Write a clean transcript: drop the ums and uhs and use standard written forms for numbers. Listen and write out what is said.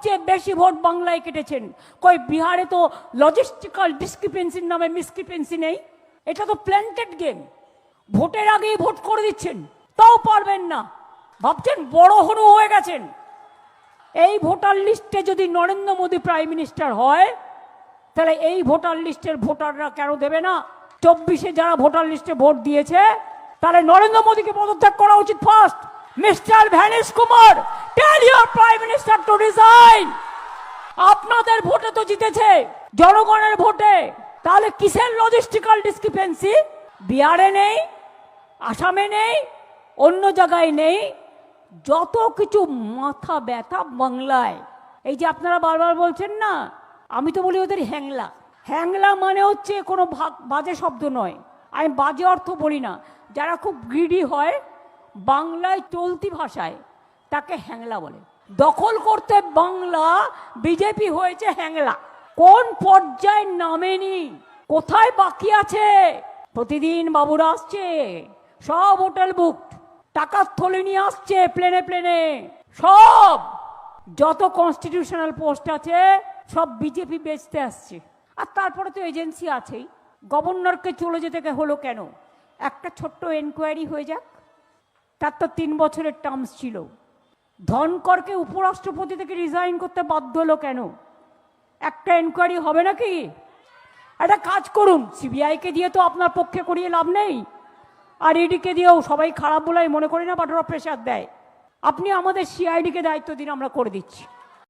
সবচেয়ে বেশি ভোট বাংলায় কেটেছেন। কই বিহারে তো লজিস্টিক্যাল ডিসক্রিপেন্সির নামে মিসক্রিপেন্সি নেই। এটা তো প্ল্যান্টেড গেম। ভোটের আগেই ভোট করে দিচ্ছেন, তাও পারবেন না। ভাবছেন বড় হনু হয়ে গেছেন। এই ভোটার লিস্টে যদি নরেন্দ্র মোদী প্রাইম মিনিস্টার হয়, তাহলে এই ভোটার লিস্টের ভোটাররা কেন দেবে না? 24-এ যারা ভোটার লিস্টে ভোট দিয়েছে, তাহলে নরেন্দ্র মোদীকে পদত্যাগ করা উচিত first. Mister Vanish Kumar, tell your prime minister to resign. আপনাদের ভোটে তো জিতেছে, জনগণের ভোটে। তাহলে কিসের লজিস্টিক্যাল ডিসক্রিপেন্সি? বিহারে নেই, আসামে নেই, অন্য জায়গায় নেই। যত কিছু মাথা ব্যথা বাংলায়। এই যে আপনারা বারবার বলছেন না, আমি তো বলি ওদের হ্যাংলা। হ্যাংলা মানে হচ্ছে কোনো বাজে শব্দ নয়, আমি বাজে অর্থ বলি না। যারা খুব গ্রিডি হয়, বাংলায় চলতি ভাষায় তাকে হ্যাংলা বলে। দখল করতে বাংলা বিজেপি হয়েছে হ্যাংলা। কোন পর্যায়ে নামেনি, কোথায় বাকি আছে? প্রতিদিন বাবুরা আসছে, সব হোটেল বুক, টাকার থলি নিয়ে আসছে প্লেনে প্লেনে। সব যত কনস্টিটিউশনাল পোস্ট আছে সব বিজেপি বেচতে আসছে। আর তারপরে তো এজেন্সি আছেই। গভর্নরকে চলে যেতে হলো কেন? একটা ছোট্ট এনকোয়ারি হয়ে যাক। তার তো 3 বছরের টার্মস ছিল। ধনকরকে উপরাষ্ট্রপতি থেকে রিজাইন করতে বাধ্য হলো কেন? একটা এনকোয়ারি হবে নাকি? একটা কাজ করুন, সিবিআইকে দিয়ে তো আপনার পক্ষে করিয়ে লাভ নেই, আর ইডিকে দিয়েও সবাই খারাপ বলাই মনে করি না, বাট ওরা প্রেশার দেয়। আপনি আমাদের সিআইডিকে দায়িত্ব দিন, আমরা করে দিচ্ছি।